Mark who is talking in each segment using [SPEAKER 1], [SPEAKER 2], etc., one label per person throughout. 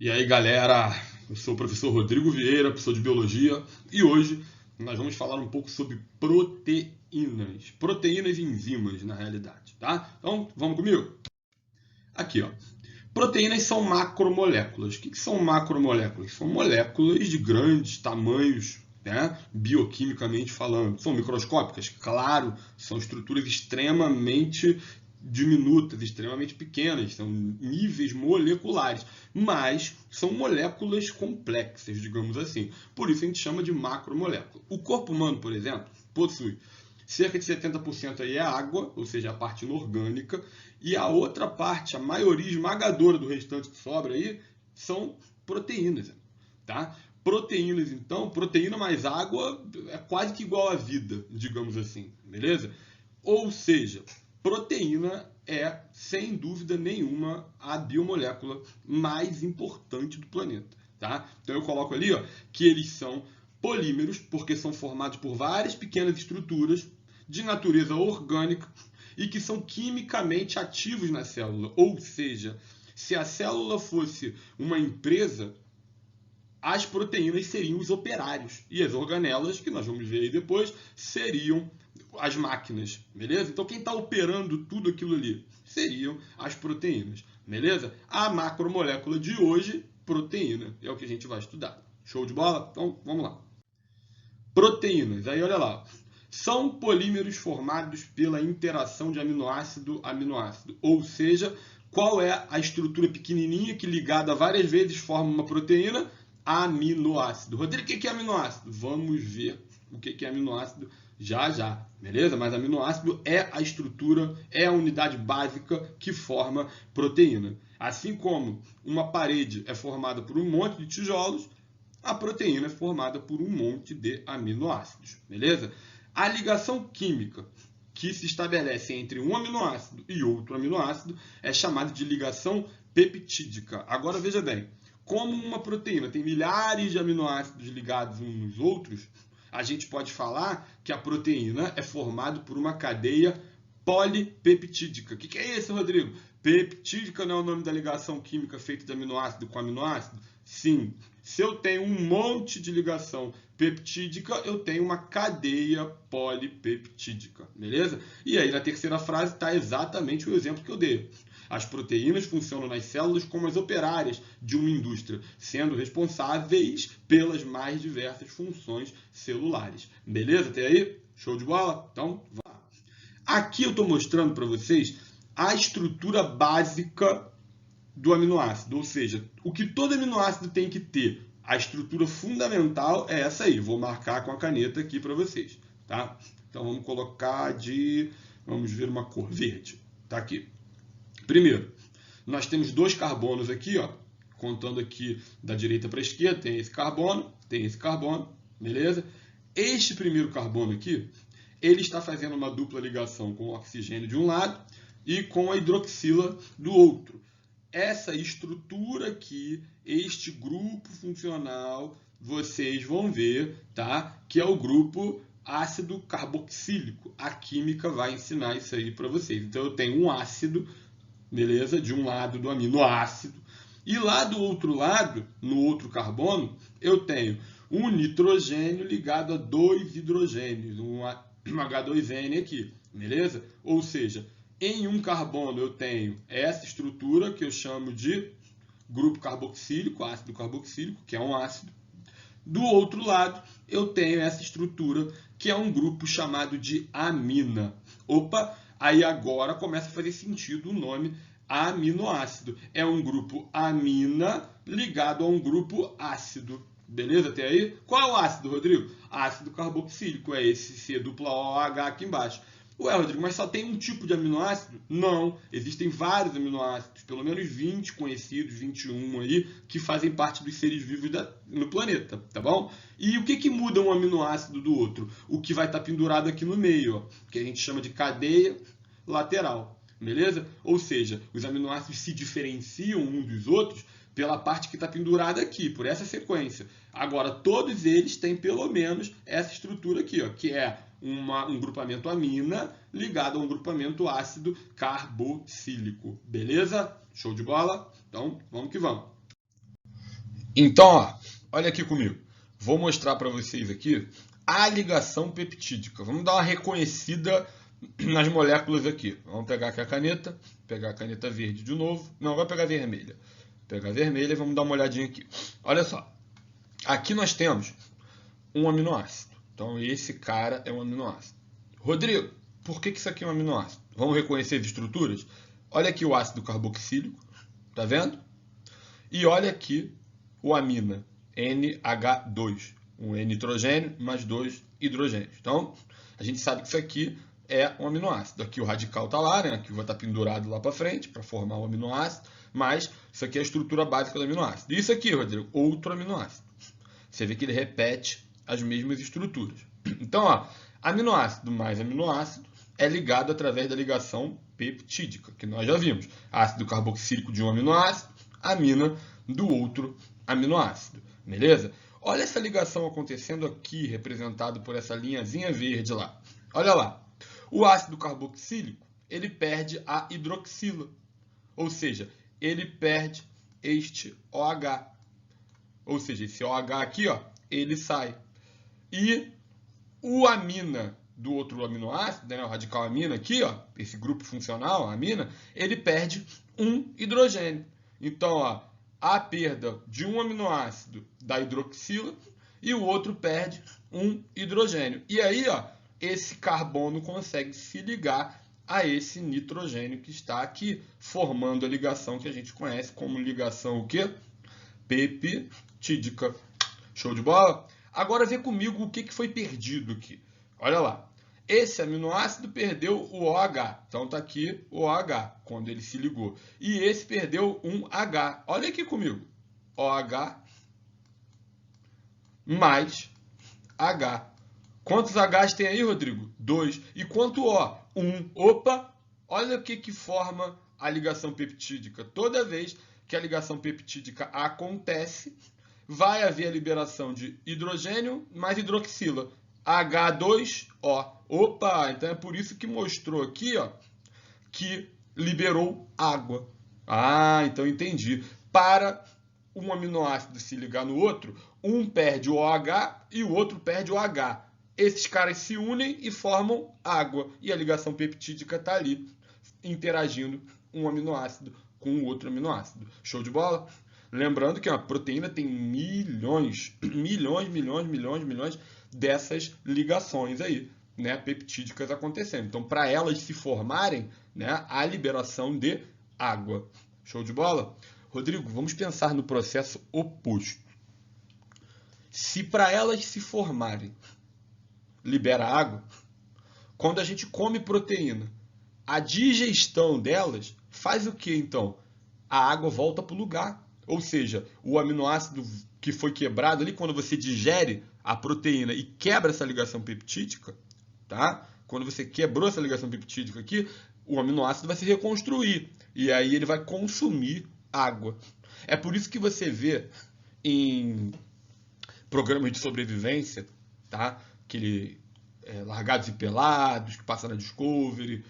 [SPEAKER 1] E aí, galera, eu sou o professor Rodrigo Vieira, professor de Biologia, e hoje nós vamos falar um pouco sobre proteínas. Proteínas e enzimas, na realidade, tá? Então, vamos comigo? Aqui, ó. Proteínas são macromoléculas. O que são macromoléculas? São moléculas de grandes tamanhos, né? Bioquimicamente falando. São microscópicas? Claro, são estruturas extremamente diminutas, extremamente pequenas, são níveis moleculares, mas são moléculas complexas, digamos assim. Por isso a gente chama de macromolécula. O corpo humano, por exemplo, possui cerca de 70% aí é água, ou seja, a parte inorgânica, e a outra parte, a maioria esmagadora do restante que sobra aí, são proteínas, tá? Proteínas, então, proteína mais água é quase que igual à vida, digamos assim, beleza? Ou seja, proteína é, sem dúvida nenhuma, a biomolécula mais importante do planeta, tá? Então eu coloco ali, ó, que eles são polímeros, porque são formados por várias pequenas estruturas de natureza orgânica e que são quimicamente ativos na célula. Ou seja, se a célula fosse uma empresa, as proteínas seriam os operários e as organelas, que nós vamos ver aí depois, seriam as máquinas, beleza? Então quem está operando tudo aquilo ali seriam as proteínas, beleza? A macromolécula de hoje, proteína, é o que a gente vai estudar. Show de bola? Então vamos lá. Proteínas, aí olha lá, são polímeros formados pela interação de aminoácido-aminoácido, ou seja, qual é a estrutura pequenininha que ligada várias vezes forma uma proteína? Aminoácido. Rodrigo, o que é aminoácido? Vamos ver o que é aminoácido já já, beleza? Mas aminoácido é a estrutura, é a unidade básica que forma proteína. Assim como uma parede é formada por um monte de tijolos, a proteína é formada por um monte de aminoácidos, beleza? A ligação química que se estabelece entre um aminoácido e outro aminoácido é chamada de ligação peptídica. Agora veja bem, como uma proteína tem milhares de aminoácidos ligados uns nos outros, a gente pode falar que a proteína é formada por uma cadeia polipeptídica. O que é isso, Rodrigo? Peptídica não é o nome da ligação química feita de aminoácido com aminoácido? Sim. Se eu tenho um monte de ligação peptídica, eu tenho uma cadeia polipeptídica, beleza? E aí na terceira frase está exatamente o exemplo que eu dei. As proteínas funcionam nas células como as operárias de uma indústria, sendo responsáveis pelas mais diversas funções celulares. Beleza? Até aí? Show de bola? Então, vamos lá. Aqui eu estou mostrando para vocês a estrutura básica do aminoácido, ou seja, o que todo aminoácido tem que ter. A estrutura fundamental é essa aí. Vou marcar com a caneta aqui para vocês, tá? Então vamos colocar vamos ver uma cor verde, tá aqui. Primeiro, nós temos dois carbonos aqui, ó, contando aqui da direita para a esquerda, tem esse carbono, beleza? Este primeiro carbono aqui, ele está fazendo uma dupla ligação com o oxigênio de um lado e com a hidroxila do outro. Essa estrutura aqui, este grupo funcional, vocês vão ver, tá? Que é o grupo ácido carboxílico. A química vai ensinar isso aí para vocês. Então eu tenho um ácido, beleza? De um lado do aminoácido. E lá do outro lado, no outro carbono, eu tenho um nitrogênio ligado a dois hidrogênios, um H2N aqui, beleza? Ou seja, em um carbono eu tenho essa estrutura que eu chamo de grupo carboxílico, ácido carboxílico, que é um ácido. Do outro lado eu tenho essa estrutura que é um grupo chamado de amina. Opa, aí agora começa a fazer sentido o nome aminoácido. É um grupo amina ligado a um grupo ácido. Beleza até aí? Qual é o ácido, Rodrigo? Ácido carboxílico, é esse C-OH aqui embaixo. Ué, Rodrigo, mas só tem um tipo de aminoácido? Não, existem vários aminoácidos, pelo menos 20 conhecidos, 21 aí, que fazem parte dos seres vivos no planeta, tá bom? E o que muda um aminoácido do outro? O que vai estar pendurado aqui no meio, ó, que a gente chama de cadeia lateral, beleza? Ou seja, os aminoácidos se diferenciam uns dos outros pela parte que está pendurada aqui, por essa sequência. Agora, todos eles têm pelo menos essa estrutura aqui, ó, que é um grupamento amina ligado a um grupamento ácido carboxílico. Beleza? Show de bola? Então, vamos que vamos. Então, ó, olha aqui comigo. Vou mostrar para vocês aqui a ligação peptídica. Vamos dar uma reconhecida nas moléculas aqui. Vamos pegar aqui a caneta, pegar a caneta verde de novo. Não, vai pegar a vermelha. Pegar a vermelha e vamos dar uma olhadinha aqui. Olha só. Aqui nós temos um aminoácido. Então, esse cara é um aminoácido. Rodrigo, por que isso aqui é um aminoácido? Vamos reconhecer as estruturas? Olha aqui o ácido carboxílico. Tá vendo? E olha aqui o amina, NH2. Um nitrogênio mais 2 hidrogênios. Então, a gente sabe que isso aqui é um aminoácido. Aqui o radical está lá, né? Aqui vai estar pendurado lá para frente para formar o aminoácido. Mas isso aqui é a estrutura básica do aminoácido. E isso aqui, Rodrigo, outro aminoácido. Você vê que ele repete as mesmas estruturas. Então, ó, aminoácido mais aminoácido é ligado através da ligação peptídica, que nós já vimos. Ácido carboxílico de um aminoácido, amina do outro aminoácido. Beleza? Olha essa ligação acontecendo aqui, representado por essa linhazinha verde lá. Olha lá. O ácido carboxílico, ele perde a hidroxila. Ou seja, ele perde este OH. Ou seja, esse OH aqui, ó, ele sai. E o amina do outro aminoácido, né, o radical amina aqui, ó, esse grupo funcional, a amina, ele perde um hidrogênio. Então, ó, a perda de um aminoácido da hidroxila e o outro perde um hidrogênio. E aí, ó, esse carbono consegue se ligar a esse nitrogênio que está aqui, formando a ligação que a gente conhece como ligação o quê? Peptídica. Show de bola? Agora vê comigo o que foi perdido aqui. Olha lá. Esse aminoácido perdeu o OH. Então tá aqui o OH, quando ele se ligou. E esse perdeu um H. Olha aqui comigo. OH mais H. Quantos Hs tem aí, Rodrigo? 2. E quanto O? 1. Opa! Olha o que forma a ligação peptídica. Toda vez que a ligação peptídica acontece, vai haver a liberação de hidrogênio mais hidroxila. H2O. Opa! Então é por isso que mostrou aqui, ó, que liberou água. Ah, então entendi. Para um aminoácido se ligar no outro, um perde o OH e o outro perde o H. Esses caras se unem e formam água. E a ligação peptídica está ali, interagindo um aminoácido com o outro aminoácido. Show de bola? Lembrando que a proteína tem milhões dessas ligações aí, né, peptídicas acontecendo. Então, para elas se formarem, né, há liberação de água. Show de bola? Rodrigo, vamos pensar no processo oposto. Se para elas se formarem, libera água, quando a gente come proteína, a digestão delas faz o que então? A água volta para o lugar. Ou seja, o aminoácido que foi quebrado ali, quando você digere a proteína e quebra essa ligação peptídica, tá? Quando você quebrou essa ligação peptídica aqui, o aminoácido vai se reconstruir. E aí ele vai consumir água. É por isso que você vê em programas de sobrevivência, tá? Aquele Largados e Pelados, que passa na Discovery,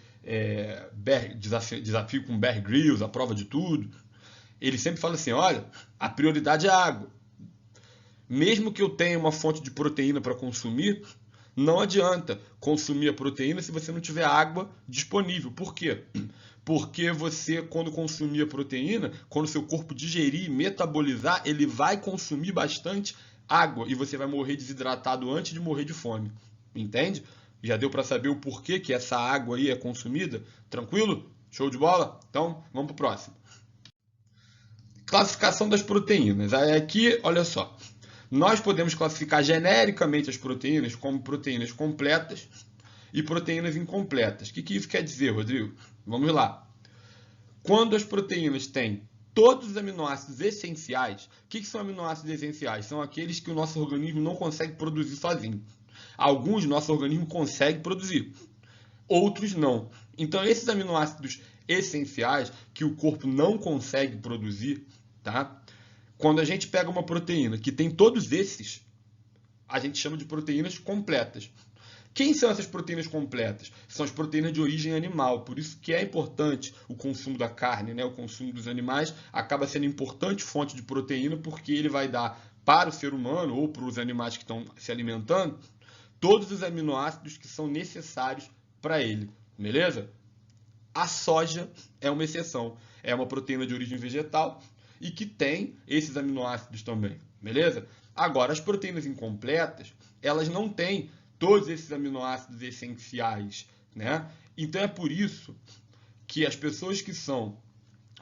[SPEAKER 1] desafio com Bear Grylls, a prova de tudo. Ele sempre fala assim, olha, a prioridade é a água. Mesmo que eu tenha uma fonte de proteína para consumir, não adianta consumir a proteína se você não tiver água disponível. Por quê? Porque você, quando consumir a proteína, quando o seu corpo digerir e metabolizar, ele vai consumir bastante água e você vai morrer desidratado antes de morrer de fome. Entende? Já deu para saber o porquê que essa água aí é consumida? Tranquilo? Show de bola? Então, vamos para o próximo. Classificação das proteínas. Aqui, olha só. Nós podemos classificar genericamente as proteínas como proteínas completas e proteínas incompletas. O que isso quer dizer, Rodrigo? Vamos lá. Quando as proteínas têm todos os aminoácidos essenciais, o que são aminoácidos essenciais? São aqueles que o nosso organismo não consegue produzir sozinho. Alguns nosso organismo consegue produzir, outros não. Então, esses aminoácidos essenciais que o corpo não consegue produzir, tá? Quando a gente pega uma proteína que tem todos esses, a gente chama de proteínas completas. Quem são essas proteínas completas? São as proteínas de origem animal, por isso que é importante o consumo da carne, né? O consumo dos animais acaba sendo importante fonte de proteína, porque ele vai dar para o ser humano ou para os animais que estão se alimentando todos os aminoácidos que são necessários para ele, beleza? A soja é uma exceção, é uma proteína de origem vegetal e que tem esses aminoácidos também, beleza? Agora, as proteínas incompletas, elas não têm todos esses aminoácidos essenciais, né? Então é por isso que as pessoas que são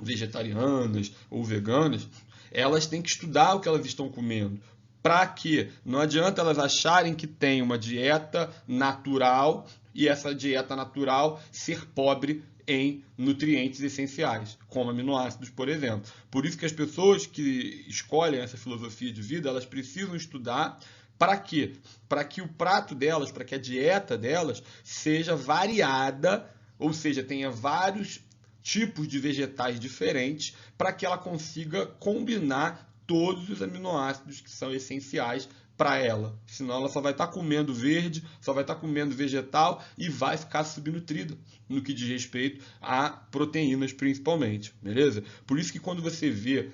[SPEAKER 1] vegetarianas ou veganas, elas têm que estudar o que elas estão comendo. Para quê? Não adianta elas acharem que tem uma dieta natural e essa dieta natural ser pobre em nutrientes essenciais, como aminoácidos, por exemplo. Por isso que as pessoas que escolhem essa filosofia de vida, elas precisam estudar para quê? Para que o prato delas, para que a dieta delas seja variada, ou seja, tenha vários tipos de vegetais diferentes, para que ela consiga combinar todos os aminoácidos que são essenciais para ela. Senão ela só vai estar comendo verde, só vai estar comendo vegetal e vai ficar subnutrida no que diz respeito a proteínas principalmente, beleza? Por isso que quando você vê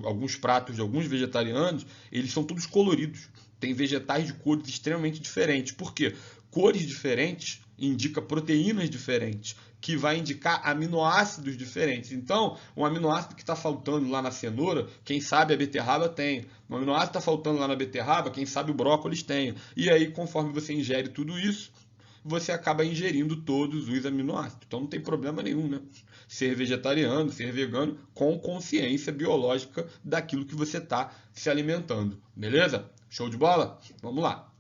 [SPEAKER 1] alguns pratos de alguns vegetarianos, eles são todos coloridos. Tem vegetais de cores extremamente diferentes. Por quê? Cores diferentes indica proteínas diferentes, que vai indicar aminoácidos diferentes. Então, um aminoácido que está faltando lá na cenoura, quem sabe a beterraba tem. Um aminoácido que está faltando lá na beterraba, quem sabe o brócolis tem. E aí, conforme você ingere tudo isso, você acaba ingerindo todos os aminoácidos. Então não tem problema nenhum, né? Ser vegetariano, ser vegano, com consciência biológica daquilo que você está se alimentando. Beleza? Show de bola? Vamos lá.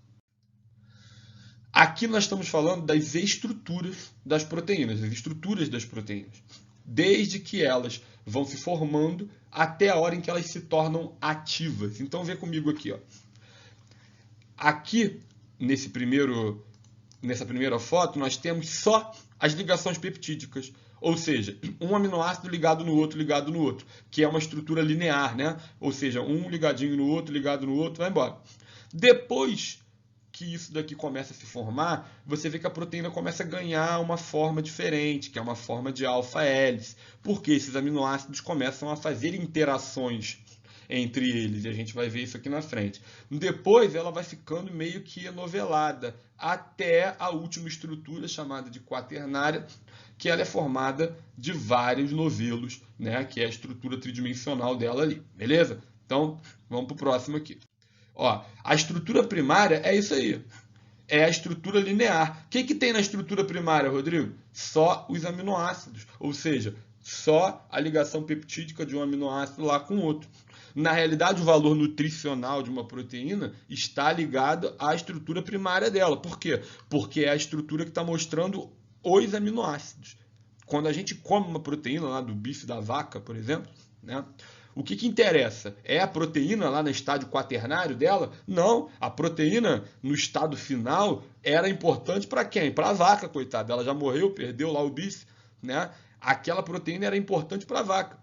[SPEAKER 1] Aqui nós estamos falando das estruturas das proteínas, as estruturas das proteínas. Desde que elas vão se formando até a hora em que elas se tornam ativas. Então vê comigo aqui, ó. Aqui, nessa primeira foto, nós temos só as ligações peptídicas. Ou seja, um aminoácido ligado no outro, que é uma estrutura linear, né? Ou seja, um ligadinho no outro, ligado no outro, vai embora. Depois que isso daqui começa a se formar, você vê que a proteína começa a ganhar uma forma diferente, que é uma forma de alfa-hélice, porque esses aminoácidos começam a fazer interações entre eles, e a gente vai ver isso aqui na frente. Depois ela vai ficando meio que enovelada, até a última estrutura, chamada de quaternária, que ela é formada de vários novelos, né, que é a estrutura tridimensional dela ali, beleza? Então, vamos para o próximo aqui. Ó, a estrutura primária é isso aí. É a estrutura linear. O que tem na estrutura primária, Rodrigo? Só os aminoácidos. Ou seja, só a ligação peptídica de um aminoácido lá com o outro. Na realidade, o valor nutricional de uma proteína está ligado à estrutura primária dela. Por quê? Porque é a estrutura que está mostrando os aminoácidos. Quando a gente come uma proteína lá do bife da vaca, por exemplo, né? O que interessa? É a proteína lá no estádio quaternário dela? Não, a proteína no estado final era importante para quem? Para a vaca, coitada. Ela já morreu, perdeu lá o bife, né? Aquela proteína era importante para a vaca.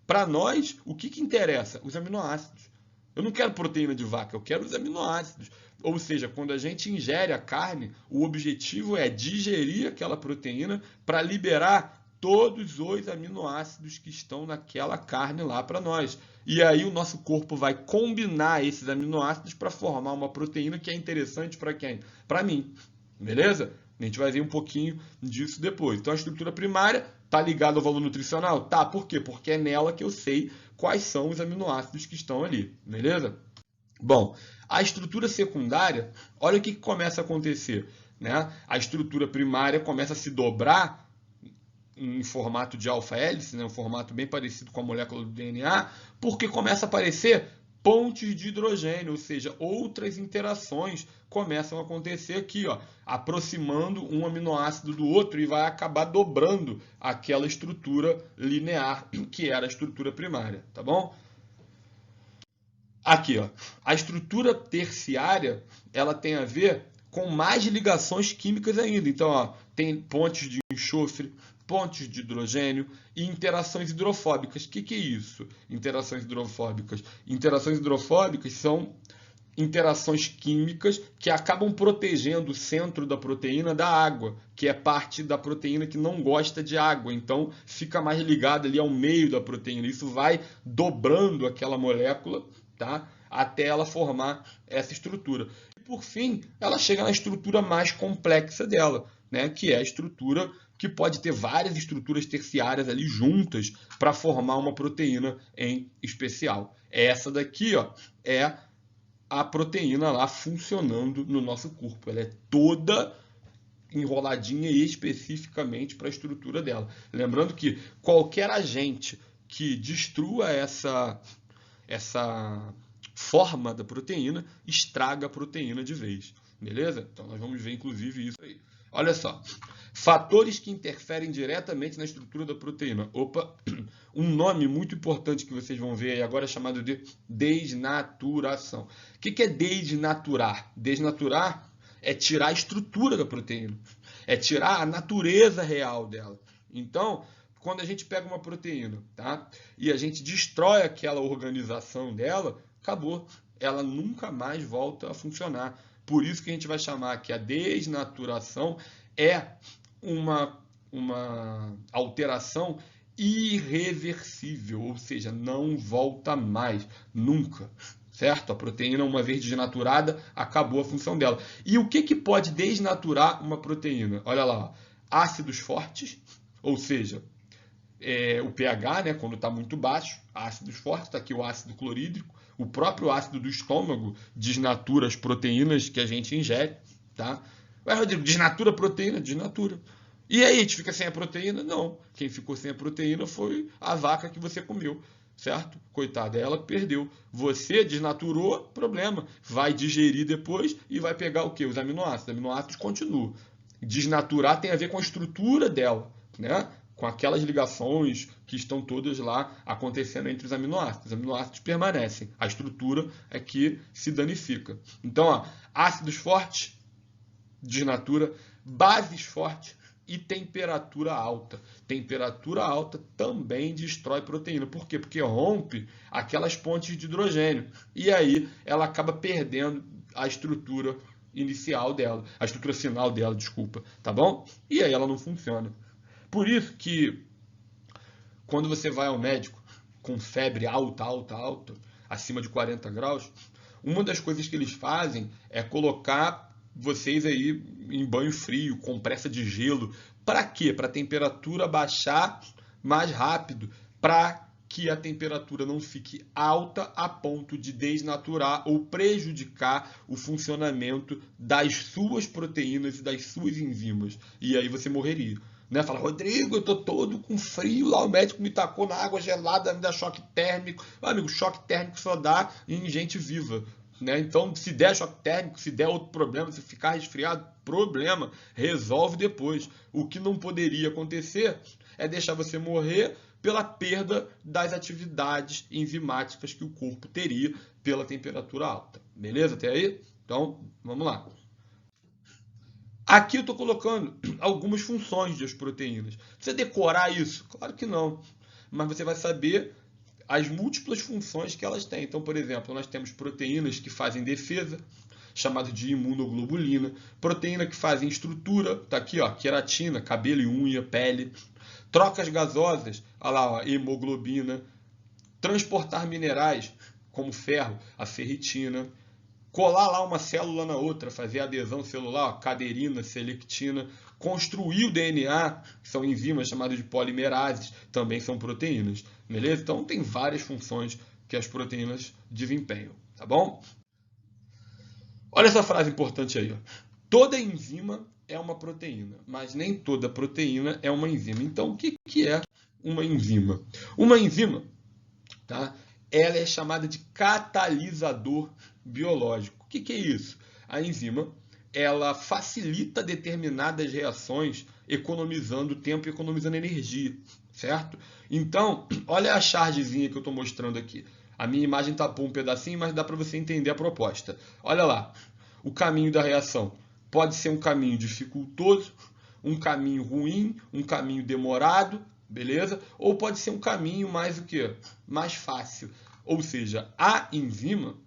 [SPEAKER 1] Para nós, o que interessa? Os aminoácidos. Eu não quero proteína de vaca, eu quero os aminoácidos. Ou seja, quando a gente ingere a carne, o objetivo é digerir aquela proteína para liberar todos os aminoácidos que estão naquela carne lá para nós. E aí o nosso corpo vai combinar esses aminoácidos para formar uma proteína que é interessante para quem? Para mim. Beleza? A gente vai ver um pouquinho disso depois. Então a estrutura primária está ligada ao valor nutricional? Tá, por quê? Porque é nela que eu sei quais são os aminoácidos que estão ali. Beleza? Bom, a estrutura secundária, olha o que começa a acontecer, né? A estrutura primária começa a se dobrar em formato de alfa-hélice, né? Um formato bem parecido com a molécula do DNA, porque começa a aparecer pontes de hidrogênio, ou seja, outras interações começam a acontecer aqui, ó, aproximando um aminoácido do outro e vai acabar dobrando aquela estrutura linear que era a estrutura primária, tá bom? Aqui, ó, a estrutura terciária, ela tem a ver com mais ligações químicas ainda. Então, ó, tem pontes de enxofre, pontes de hidrogênio e interações hidrofóbicas. O que é isso? Interações hidrofóbicas. Interações hidrofóbicas são
[SPEAKER 2] interações químicas que acabam protegendo o centro da proteína da água, que é parte da proteína que não gosta de água, então fica mais ligado ali ao meio da proteína. Isso vai dobrando aquela molécula, tá? Até ela formar essa estrutura. E por fim, ela chega na estrutura mais complexa dela, né? Que é a estrutura que pode ter várias estruturas terciárias ali juntas para formar uma proteína em especial. Essa daqui, ó, é a proteína lá funcionando no nosso corpo. Ela é toda enroladinha especificamente para a estrutura dela. Lembrando que qualquer agente que destrua essa forma da proteína estraga a proteína de vez. Beleza? Então nós vamos ver inclusive isso aí. Olha só. Fatores que interferem diretamente na estrutura da proteína. Opa, um nome muito importante que vocês vão ver aí agora é chamado de desnaturação. O que é desnaturar? Desnaturar é tirar a estrutura da proteína, é tirar a natureza real dela. Então, quando a gente pega uma proteína, tá? E a gente destrói aquela organização dela, acabou. Ela nunca mais volta a funcionar. Por isso que a gente vai chamar que a desnaturação é uma alteração irreversível, ou seja, não volta mais, nunca. Certo? A proteína, uma vez desnaturada, acabou a função dela. E o que pode desnaturar uma proteína? Olha lá, ácidos fortes, ou seja, o pH, né, quando está muito baixo, ácidos fortes, está aqui o ácido clorídrico, o próprio ácido do estômago desnatura as proteínas que a gente ingere, tá? Ué, Rodrigo, desnatura a proteína? Desnatura. E aí, a gente fica sem a proteína? Não. Quem ficou sem a proteína foi a vaca que você comeu, certo? Coitada, ela perdeu. Você desnaturou, problema. Vai digerir depois e vai pegar o quê? Os aminoácidos. Os aminoácidos continuam. Desnaturar tem a ver com a estrutura dela, né? Com aquelas ligações que estão todas lá acontecendo entre os aminoácidos. Os aminoácidos permanecem. A estrutura é que se danifica. Então, ó, ácidos fortes, desnatura, bases fortes e temperatura alta. Temperatura alta também destrói proteína. Por quê? Porque rompe aquelas pontes de hidrogênio. E aí ela acaba perdendo a estrutura inicial dela, a estrutura final dela, desculpa, tá bom? E aí ela não funciona. Por isso que quando você vai ao médico com febre alta, acima de 40 graus, uma das coisas que eles fazem é colocar vocês aí em banho frio, compressa de gelo. Para quê? Para a temperatura baixar mais rápido, para que a temperatura não fique alta a ponto de desnaturar ou prejudicar o funcionamento das suas proteínas e das suas enzimas. E aí você morreria. Né? Fala, Rodrigo, eu tô todo com frio, lá o médico me tacou na água gelada, me dá choque térmico. Amigo, choque térmico só dá em gente viva. Né? Então, se der choque térmico, se der outro problema, se ficar resfriado, problema, resolve depois. O que não poderia acontecer é deixar você morrer pela perda das atividades enzimáticas que o corpo teria pela temperatura alta. Beleza até aí? Então, vamos lá. Aqui eu estou colocando algumas funções das proteínas. Você decorar isso? Claro que não. Mas você vai saber as múltiplas funções que elas têm. Então, por exemplo, nós temos proteínas que fazem defesa, chamado de imunoglobulina, proteína que fazem estrutura, está aqui, ó, queratina, cabelo e unha, pele, trocas gasosas, olha lá, ó, hemoglobina, transportar minerais, como ferro, a ferritina, colar lá uma célula na outra, fazer adesão celular, ó, caderina, selectina, construir o DNA, que são enzimas chamadas de polimerases, também são proteínas, beleza? Então tem várias funções que as proteínas desempenham, tá bom? Olha essa frase importante aí, ó. Toda enzima é uma proteína, mas nem toda proteína é uma enzima. Então o que é uma enzima? Uma enzima, tá? Ela é chamada de catalisador biológico. O que é isso? A enzima, ela facilita determinadas reações, economizando tempo e economizando energia, certo? Então, olha a chargezinha que eu estou mostrando aqui. A minha imagem tapou um pedacinho, mas dá para você entender a proposta. Olha lá, o caminho da reação pode ser um caminho dificultoso, um caminho ruim, um caminho demorado, beleza? Ou pode ser um caminho mais o quê? Mais fácil. Ou seja, a enzima,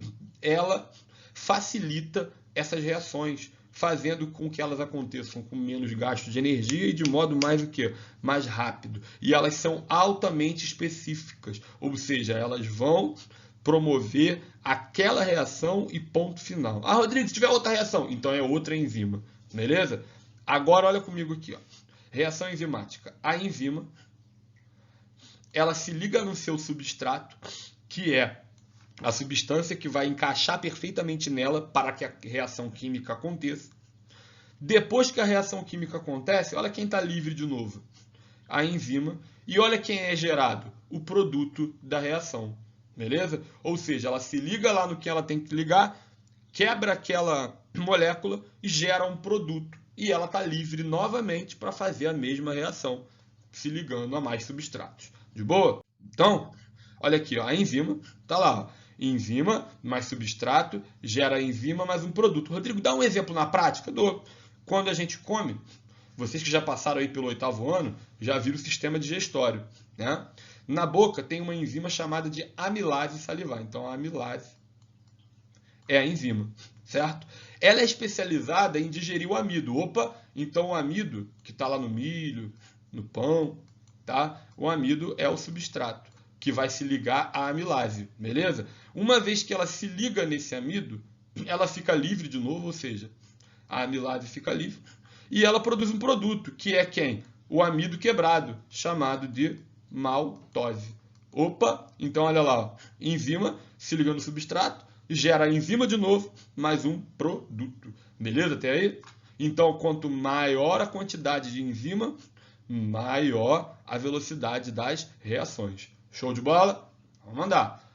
[SPEAKER 2] ela facilita essas reações, fazendo com que elas aconteçam com menos gasto de energia e de modo mais o quê? Mais rápido. E elas são altamente específicas, ou seja, elas vão promover aquela reação e ponto final. Ah, Rodrigo, se tiver outra reação, então é outra enzima, beleza? Agora olha comigo aqui, ó. Reação enzimática. A enzima, ela se liga no seu substrato, que é a substância que vai encaixar perfeitamente nela para que a reação química aconteça. Depois que a reação química acontece, olha quem está livre de novo. A enzima. E olha quem é gerado. O produto da reação. Beleza? Ou seja, ela se liga lá no que ela tem que ligar, quebra aquela molécula e gera um produto. E ela está livre novamente para fazer a mesma reação, se ligando a mais substratos. De boa? Então, olha aqui, ó, a enzima está lá, ó. Enzima mais substrato gera enzima mais um produto. Rodrigo, dá um exemplo na prática? Quando a gente come, vocês que já passaram aí pelo 8º ano, já viram o sistema digestório, né? Na boca tem uma enzima chamada de amilase salivar. Então, a amilase é a enzima, certo? Ela é especializada em digerir o amido. Opa, então o amido, que está lá no milho, no pão, tá? O amido é o substrato que vai se ligar à amilase, beleza? Uma vez que ela se liga nesse amido, ela fica livre de novo, ou seja, a amilase fica livre, e ela produz um produto, que é quem? O amido quebrado, chamado de maltose. Opa, então olha lá, ó, enzima se liga no substrato, gera a enzima de novo, mais um produto, beleza até aí? Então, quanto maior a quantidade de enzima, maior a velocidade das reações. Show de bola? Vamos mandar.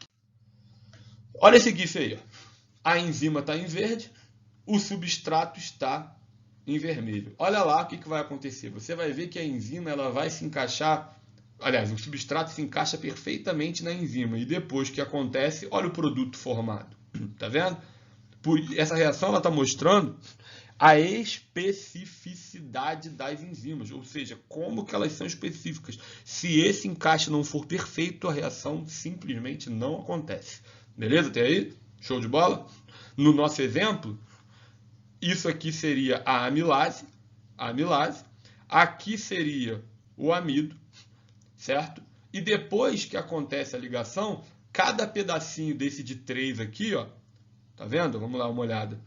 [SPEAKER 2] Olha esse GIF aí. Ó. A enzima está em verde, o substrato está em vermelho. Olha lá o que vai acontecer. Você vai ver que a enzima ela vai se encaixar, aliás, o substrato se encaixa perfeitamente na enzima. E depois que acontece, olha o produto formado. Tá vendo? Essa reação está mostrando a especificidade das enzimas, ou seja, como que elas são específicas. Se esse encaixe não for perfeito, a reação simplesmente não acontece. Beleza? Até aí? Show de bola? No nosso exemplo, isso aqui seria a amilase. Aqui seria o amido, certo? E depois que acontece a ligação, cada pedacinho desse de 3 aqui, ó, tá vendo? Vamos lá, uma olhada.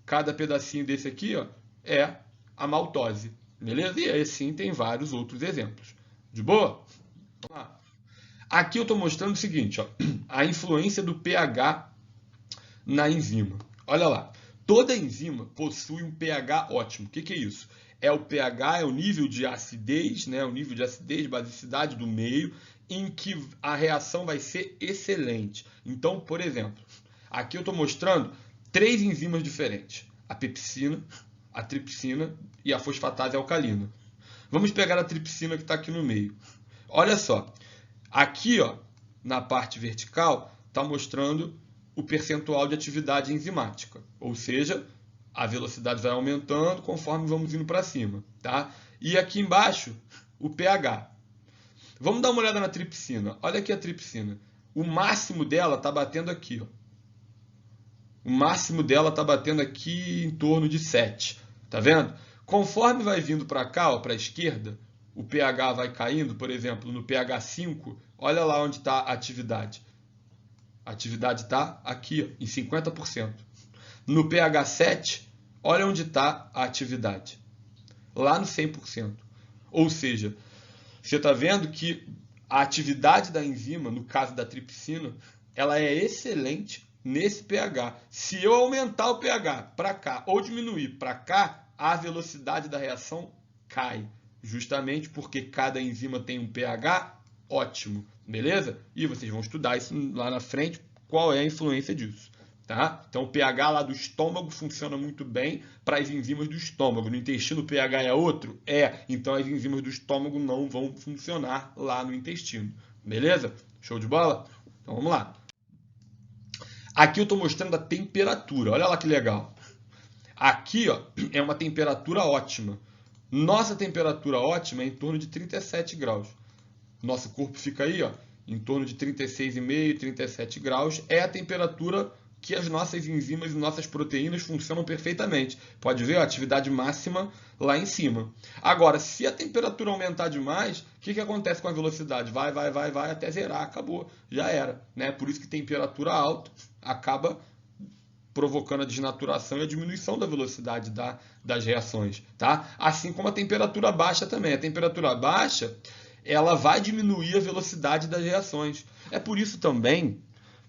[SPEAKER 2] Cada pedacinho desse aqui, ó, é a maltose, beleza? E aí sim tem vários outros exemplos. De boa? Vamos lá. Aqui eu estou mostrando o seguinte, ó, a influência do pH na enzima. Olha lá, toda enzima possui um pH ótimo. O que é isso? É o pH, é o nível de acidez, né? O nível de acidez, basicidade do meio, em que a reação vai ser excelente. Então, por exemplo, aqui eu estou mostrando 3 enzimas diferentes. A pepsina, a tripsina e a fosfatase alcalina. Vamos pegar a tripsina que está aqui no meio. Olha só. Aqui, ó, na parte vertical, está mostrando o percentual de atividade enzimática. Ou seja, a velocidade vai aumentando conforme vamos indo para cima. Tá? E aqui embaixo, o pH. Vamos dar uma olhada na tripsina. Olha aqui a tripsina. O máximo dela está batendo aqui, ó. O máximo dela está batendo aqui em torno de 7. Tá vendo? Conforme vai vindo para cá, para a esquerda, o pH vai caindo, por exemplo, no pH 5, olha lá onde está a atividade. A atividade está aqui, ó, em 50%. No pH 7, olha onde está a atividade. Lá no 100%. Ou seja, você está vendo que a atividade da enzima, no caso da tripsina, ela é excelente nesse pH. Se eu aumentar o pH para cá ou diminuir para cá, a velocidade da reação cai. Justamente porque cada enzima tem um pH ótimo, beleza? E vocês vão estudar isso lá na frente, qual é a influência disso. Tá? Então o pH lá do estômago funciona muito bem para as enzimas do estômago. No intestino o pH é outro? É. Então as enzimas do estômago não vão funcionar lá no intestino. Beleza? Show de bola? Então vamos lá. Aqui eu estou mostrando a temperatura. Olha lá que legal. Aqui ó, é uma temperatura ótima. Nossa temperatura ótima é em torno de 37 graus. Nosso corpo fica aí ó, em torno de 36,5, 37 graus. É a temperatura que as nossas enzimas e nossas proteínas funcionam perfeitamente. Pode ver a atividade máxima lá em cima. Agora, se a temperatura aumentar demais, o que acontece com a velocidade? Vai até zerar, acabou, já era, né? Por isso que temperatura alta acaba provocando a desnaturação e a diminuição da velocidade das reações, tá? Assim como a temperatura baixa também. A temperatura baixa, ela vai diminuir a velocidade das reações. É por isso também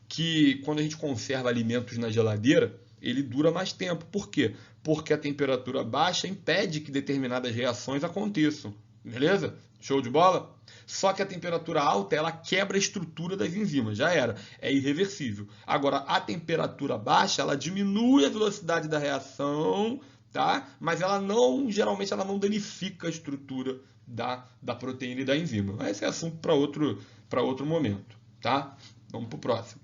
[SPEAKER 2] que quando a gente conserva alimentos na geladeira, ele dura mais tempo. Por quê? Porque a temperatura baixa impede que determinadas reações aconteçam. Beleza? Show de bola? Só que a temperatura alta, ela quebra a estrutura das enzimas, já era, é irreversível. Agora, a temperatura baixa, ela diminui a velocidade da reação, tá? Mas ela não, geralmente, ela não danifica a estrutura da proteína e da enzima. Mas esse é assunto para outro momento, tá? Vamos para o próximo.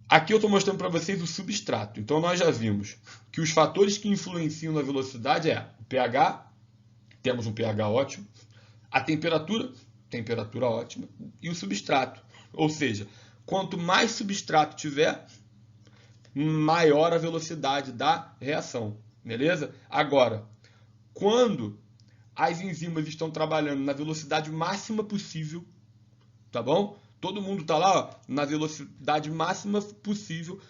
[SPEAKER 2] Aqui eu estou mostrando para vocês o substrato. Então, nós já vimos que os fatores que influenciam na velocidade é o pH, temos um pH ótimo, a temperatura ótima, e o substrato. Ou seja, quanto mais substrato tiver, maior a velocidade da reação. Beleza? Agora, quando as enzimas estão trabalhando na velocidade máxima possível, tá bom? Todo mundo está lá, ó, na velocidade máxima possível,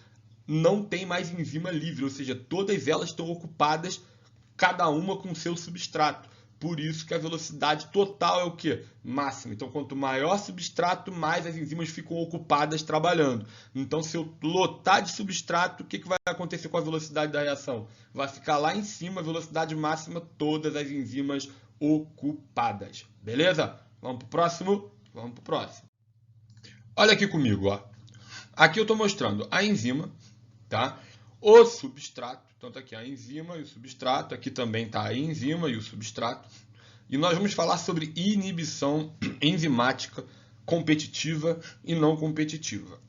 [SPEAKER 2] não tem mais enzima livre, ou seja, todas elas estão ocupadas, cada uma com seu substrato. Por isso que a velocidade total é o quê? Máxima. Então, quanto maior substrato, mais as enzimas ficam ocupadas trabalhando. Então, se eu lotar de substrato, o que vai acontecer com a velocidade da reação? Vai ficar lá em cima, velocidade máxima, todas as enzimas ocupadas. Beleza? Vamos para o próximo? Vamos para o próximo. Olha aqui comigo, ó. Aqui eu estou mostrando a enzima, tá? O substrato, então está aqui a enzima e o substrato, aqui também está a enzima e o substrato. E nós vamos falar sobre inibição enzimática competitiva e não competitiva.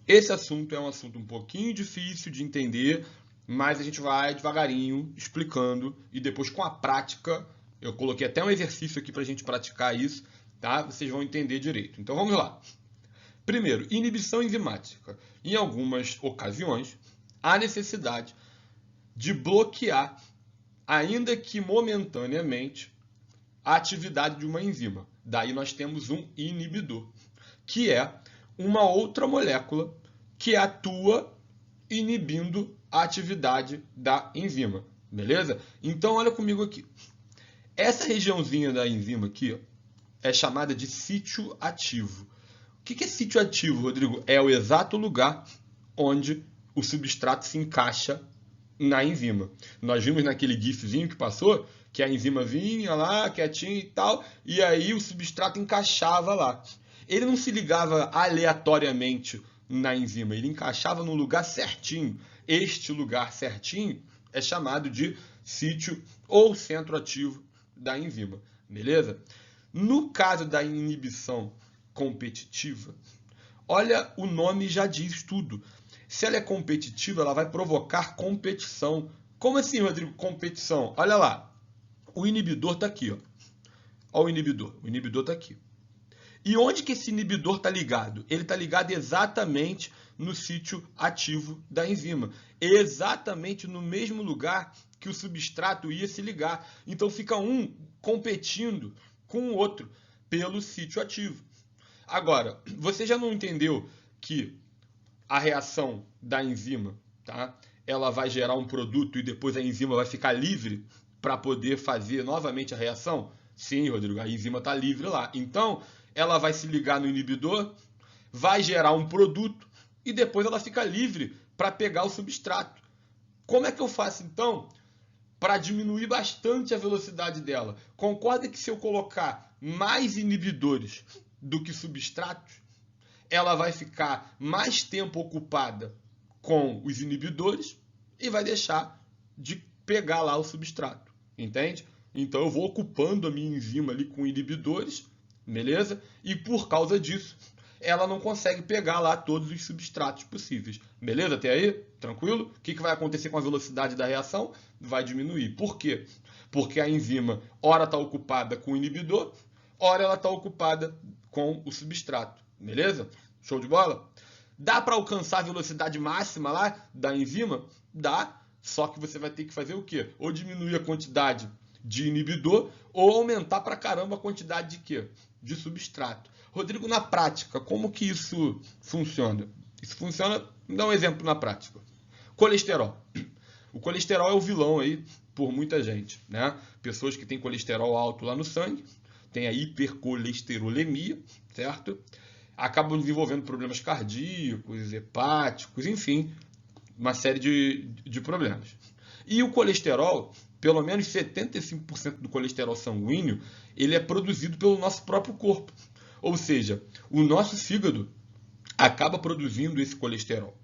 [SPEAKER 2] Esse assunto é um assunto um pouquinho difícil de entender, mas a gente vai devagarinho explicando e depois com a prática, eu coloquei até um exercício aqui para a gente praticar isso, tá? Vocês vão entender direito. Então vamos lá. Primeiro, inibição enzimática. Em algumas ocasiões, há necessidade de bloquear, ainda que momentaneamente, a atividade de uma enzima. Daí nós temos um inibidor, que é uma outra molécula que atua inibindo a atividade da enzima. Beleza? Então, olha comigo aqui. Essa regiãozinha da enzima aqui, ó, é chamada de sítio ativo. O que é sítio ativo, Rodrigo? É o exato lugar onde o substrato se encaixa na enzima. Nós vimos naquele gifzinho que passou que a enzima vinha lá, quietinha e tal, e aí o substrato encaixava lá. Ele não se ligava aleatoriamente na enzima, ele encaixava no lugar certinho. Este lugar certinho é chamado de sítio ou centro ativo da enzima. Beleza? No caso da inibição competitiva, olha, o nome já diz tudo. Se ela é competitiva, ela vai provocar competição. Como assim, Rodrigo, competição? Olha lá, o inibidor está aqui, ó. Olha o inibidor está aqui. E onde que esse inibidor está ligado? Ele está ligado exatamente no sítio ativo da enzima. Exatamente no mesmo lugar que o substrato ia se ligar. Então fica um competindo com o outro pelo sítio ativo. Agora, você já não entendeu que a reação da enzima, tá? Ela vai gerar um produto e depois a enzima vai ficar livre para poder fazer novamente a reação? Sim, Rodrigo, a enzima está livre lá. Então, ela vai se ligar no inibidor, vai gerar um produto e depois ela fica livre para pegar o substrato. Como é que eu faço, então, para diminuir bastante a velocidade dela? Concorda que se eu colocar mais inibidores do que substratos, ela vai ficar mais tempo ocupada com os inibidores e vai deixar de pegar lá o substrato, entende? Então eu vou ocupando a minha enzima ali com inibidores, beleza? E por causa disso, ela não consegue pegar lá todos os substratos possíveis, beleza? Até aí? Tranquilo? O que vai acontecer com a velocidade da reação? Vai diminuir. Por quê? Porque a enzima, ora está ocupada com o inibidor, ora ela está ocupada com o substrato. Beleza? Show de bola? Dá para alcançar a velocidade máxima lá da enzima? Dá, só que você vai ter que fazer o quê? Ou diminuir a quantidade de inibidor ou aumentar pra caramba a quantidade de quê? De substrato. Rodrigo, na prática, como que isso funciona? Isso funciona, vou dar um exemplo na prática. Colesterol. O colesterol é o vilão aí por muita gente, né? Pessoas que têm colesterol alto lá no sangue, tem a hipercolesterolemia, certo? Acabam desenvolvendo problemas cardíacos, hepáticos, enfim, uma série de problemas. E o colesterol, pelo menos 75% do colesterol sanguíneo, ele é produzido pelo nosso próprio corpo. Ou seja, o nosso fígado acaba produzindo esse colesterol.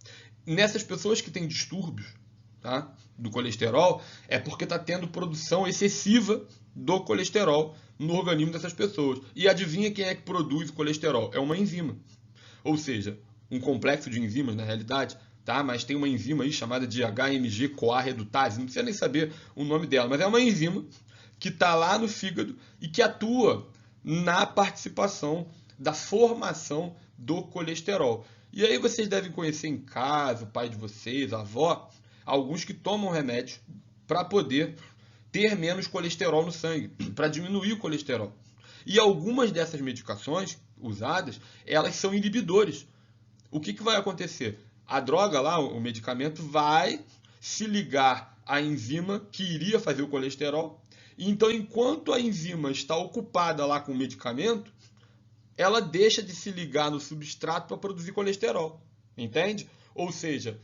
[SPEAKER 2] Nessas pessoas que têm distúrbios, tá, do colesterol, é porque está tendo produção excessiva do colesterol no organismo dessas pessoas. E adivinha quem é que produz o colesterol? É uma enzima. Ou seja, um complexo de enzimas, na realidade, tá? Mas tem uma enzima aí chamada de HMG-CoA redutase, não precisa nem saber o nome dela, mas é uma enzima que está lá no fígado e que atua na participação da formação do colesterol. E aí vocês devem conhecer em casa, o pai de vocês, a avó, alguns que tomam remédio para poder ter menos colesterol no sangue, para diminuir o colesterol. E algumas dessas medicações usadas, elas são inibidores. O que vai acontecer? A droga lá, o medicamento, vai se ligar à enzima que iria fazer o colesterol. Então, enquanto a enzima está ocupada lá com o medicamento, ela deixa de se ligar no substrato para produzir colesterol. Entende? Ou seja,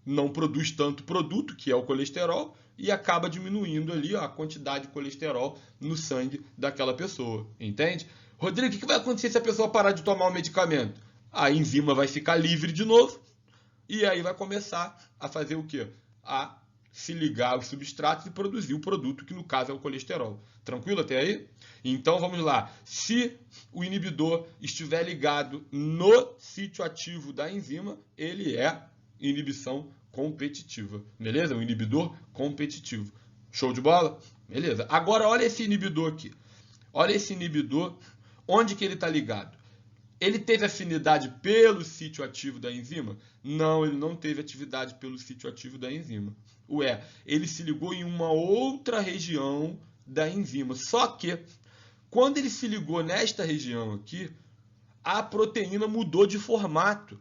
[SPEAKER 2] não produz tanto produto, que é o colesterol, e acaba diminuindo ali a quantidade de colesterol no sangue daquela pessoa. Entende? Rodrigo, o que vai acontecer se a pessoa parar de tomar o medicamento? A enzima vai ficar livre de novo, e aí vai começar a fazer o quê? A se ligar aos substratos e produzir o produto, que no caso é o colesterol. Tranquilo até aí? Então vamos lá. Se o inibidor estiver ligado no sítio ativo da enzima, ele é inibição competitiva. Beleza? Um inibidor competitivo. Show de bola? Beleza. Agora olha esse inibidor aqui. Olha esse inibidor. Onde que ele está ligado? Ele teve afinidade pelo sítio ativo da enzima? Não, ele não teve atividade pelo sítio ativo da enzima. Ué, ele se ligou em uma outra região da enzima. Só que, quando ele se ligou nesta região aqui, a proteína mudou de formato.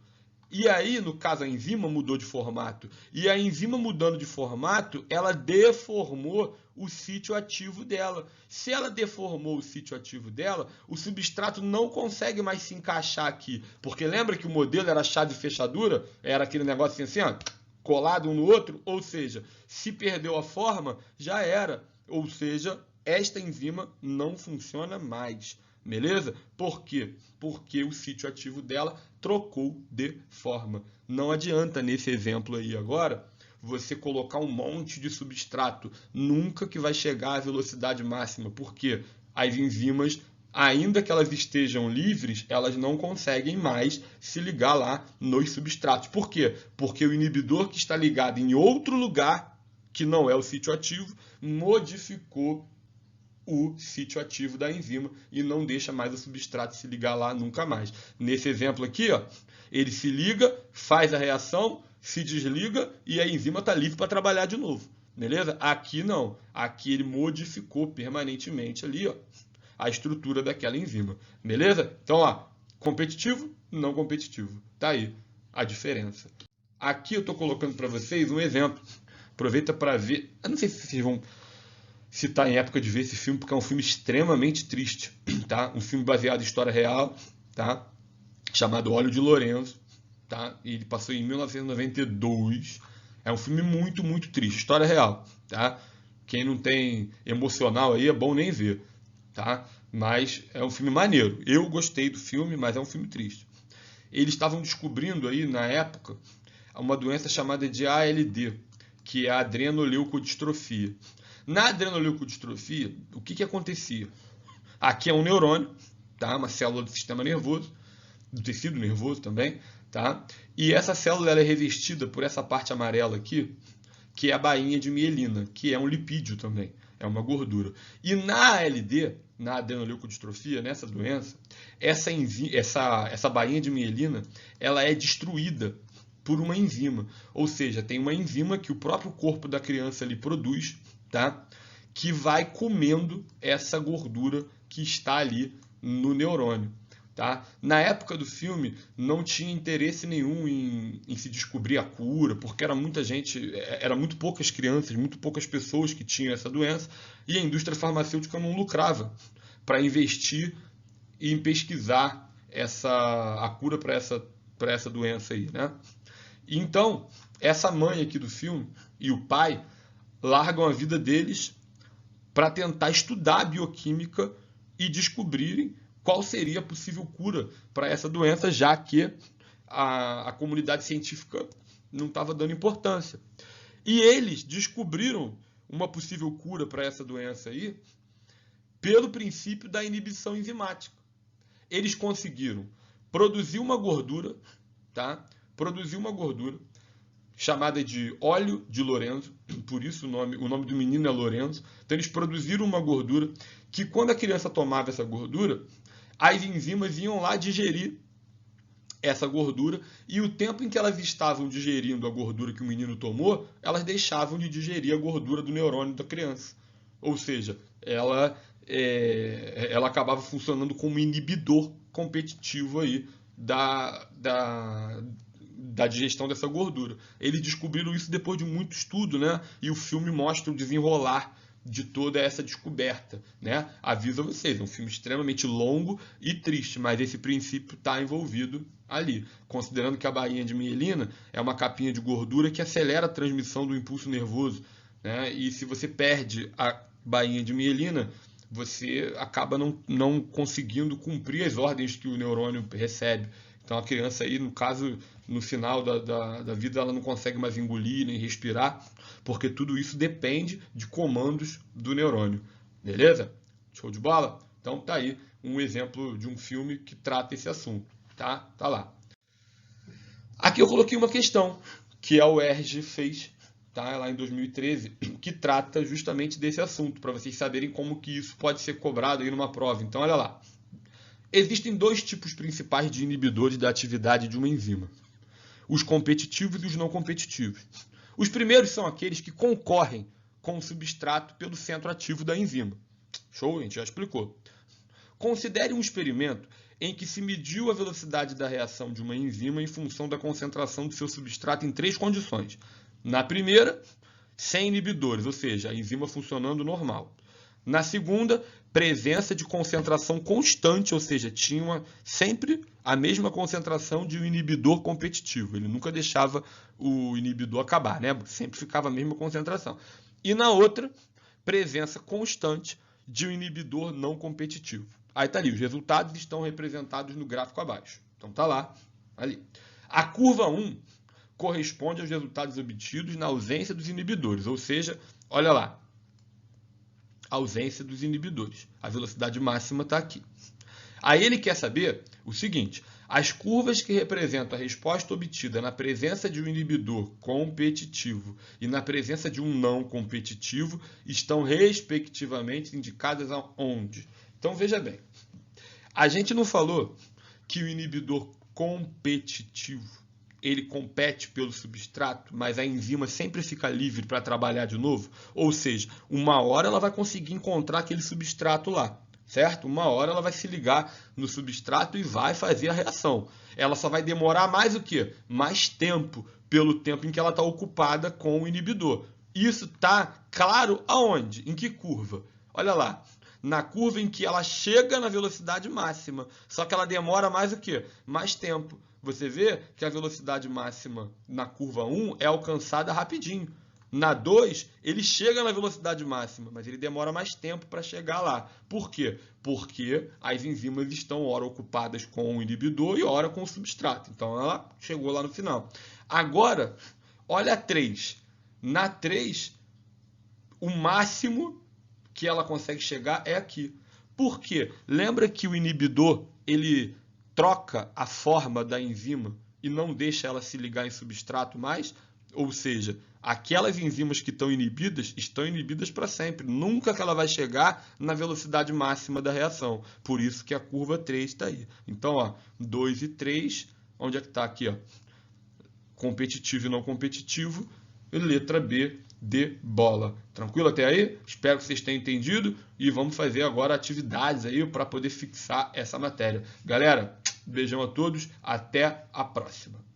[SPEAKER 2] E aí, no caso, a enzima mudou de formato. E a enzima mudando de formato, ela deformou o sítio ativo dela. Se ela deformou o sítio ativo dela, o substrato não consegue mais se encaixar aqui. Porque lembra que o modelo era chave e fechadura? Era aquele negócio assim, ó, colado um no outro? Ou seja, se perdeu a forma, já era. Ou seja, esta enzima não funciona mais. Beleza? Por quê? Porque o sítio ativo dela trocou de forma. Não adianta, nesse exemplo aí agora, você colocar um monte de substrato. Nunca que vai chegar à velocidade máxima. Porque as enzimas, ainda que elas estejam livres, elas não conseguem mais se ligar lá nos substratos. Por quê? Porque o inibidor que está ligado em outro lugar, que não é o sítio ativo, modificou o sítio ativo da enzima e não deixa mais o substrato se ligar lá nunca mais. Nesse exemplo aqui, ó, ele se liga, faz a reação, se desliga e a enzima está livre para trabalhar de novo. Beleza? Aqui não. Aqui ele modificou permanentemente ali, ó, a estrutura daquela enzima. Beleza? Então, ó, competitivo, não competitivo. Tá aí a diferença. Aqui eu estou colocando para vocês um exemplo. Aproveita para ver. Eu não sei se vocês vão se está em época de ver esse filme, porque é um filme extremamente triste, tá? Um filme baseado em história real, tá? Chamado Óleo de Lorenzo, tá? E ele passou em 1992. É um filme muito, muito triste, história real, tá? Quem não tem emocional aí é bom nem ver, tá? Mas é um filme maneiro. Eu gostei do filme, mas é um filme triste. Eles estavam descobrindo aí, na época, uma doença chamada de ALD, que é a adrenoleucodistrofia. Na adrenoleucodistrofia, o que acontecia? Aqui é um neurônio, tá? Uma célula do sistema nervoso, do tecido nervoso também, tá? E essa célula ela é revestida por essa parte amarela aqui, que é a bainha de mielina, que é um lipídio também, é uma gordura. E na ALD, na adrenoleucodistrofia, nessa doença, essa bainha de mielina, ela é destruída por uma enzima. Ou seja, tem uma enzima que o próprio corpo da criança ali produz, tá? Que vai comendo essa gordura que está ali no neurônio. Tá? Na época do filme, não tinha interesse nenhum em se descobrir a cura, porque era muita gente, era muito poucas crianças, muito poucas pessoas que tinham essa doença, e a indústria farmacêutica não lucrava para investir em pesquisar a cura para essa doença aí, né? Então, essa mãe aqui do filme e o pai largam a vida deles para tentar estudar a bioquímica e descobrirem qual seria a possível cura para essa doença, já que a comunidade científica não estava dando importância. E eles descobriram uma possível cura para essa doença aí pelo princípio da inibição enzimática. Eles conseguiram produzir uma gordura, tá? Produzir uma gordura chamada de óleo de Lorenzo, por isso o nome do menino é Lorenzo. Então eles produziram uma gordura que, quando a criança tomava essa gordura, as enzimas iam lá digerir essa gordura, e o tempo em que elas estavam digerindo a gordura que o menino tomou, elas deixavam de digerir a gordura do neurônio da criança. Ou seja, ela acabava funcionando como inibidor competitivo aí da digestão dessa gordura. Eles descobriram isso depois de muito estudo, né? E o filme mostra o desenrolar de toda essa descoberta, né? Aviso a vocês, é um filme extremamente longo e triste, mas esse princípio está envolvido ali, considerando que a bainha de mielina é uma capinha de gordura que acelera a transmissão do impulso nervoso, né? E se você perde a bainha de mielina, você acaba não conseguindo cumprir as ordens que o neurônio recebe. Então a criança aí, no caso, no final da vida, ela não consegue mais engolir nem respirar, porque tudo isso depende de comandos do neurônio. Beleza? Show de bola? Então tá aí um exemplo de um filme que trata esse assunto. Tá lá. Aqui eu coloquei uma questão que a UERJ fez, tá, lá em 2013, que trata justamente desse assunto, para vocês saberem como que isso pode ser cobrado aí numa prova. Então olha lá. Existem dois tipos principais de inibidores da atividade de uma enzima: os competitivos e os não competitivos. Os primeiros são aqueles que concorrem com o substrato pelo centro ativo da enzima. Show? A gente já explicou. Considere um experimento em que se mediu a velocidade da reação de uma enzima em função da concentração do seu substrato em três condições. Na primeira, sem inibidores, ou seja, a enzima funcionando normal. Na segunda, presença de concentração constante, ou seja, tinha sempre a mesma concentração de um inibidor competitivo. Ele nunca deixava o inibidor acabar, né? Sempre ficava a mesma concentração. E na outra, presença constante de um inibidor não competitivo. Aí tá ali, os resultados estão representados no gráfico abaixo. Então tá lá, ali. A curva 1 corresponde aos resultados obtidos na ausência dos inibidores, ou seja, olha lá, ausência dos inibidores. A velocidade máxima está aqui. Aí ele quer saber o seguinte: as curvas que representam a resposta obtida na presença de um inibidor competitivo e na presença de um não competitivo estão respectivamente indicadas aonde? Então veja bem, a gente não falou que o inibidor competitivo ele compete pelo substrato, mas a enzima sempre fica livre para trabalhar de novo? Ou seja, uma hora ela vai conseguir encontrar aquele substrato lá, certo? Uma hora ela vai se ligar no substrato e vai fazer a reação. Ela só vai demorar mais o quê? Mais tempo, pelo tempo em que ela está ocupada com o inibidor. Isso está claro aonde? Em que curva? Olha lá. Na curva em que ela chega na velocidade máxima, só que ela demora mais o quê? Mais tempo. Você vê que a velocidade máxima na curva 1 é alcançada rapidinho. Na 2, ele chega na velocidade máxima, mas ele demora mais tempo para chegar lá. Por quê? Porque as enzimas estão ora ocupadas com o inibidor e ora com o substrato. Então ela chegou lá no final. Agora, olha a 3. Na 3, o máximo que ela consegue chegar é aqui. Por quê? Lembra que o inibidor, ele troca a forma da enzima e não deixa ela se ligar em substrato mais? Ou seja, aquelas enzimas que estão inibidas para sempre. Nunca que ela vai chegar na velocidade máxima da reação. Por isso que a curva 3 está aí. Então, ó, 2 e 3, onde é que está aqui? Ó? Competitivo e não competitivo. E letra B de bola. Tranquilo até aí? Espero que vocês tenham entendido. E vamos fazer agora atividades aí para poder fixar essa matéria. Galera, beijão a todos. Até a próxima.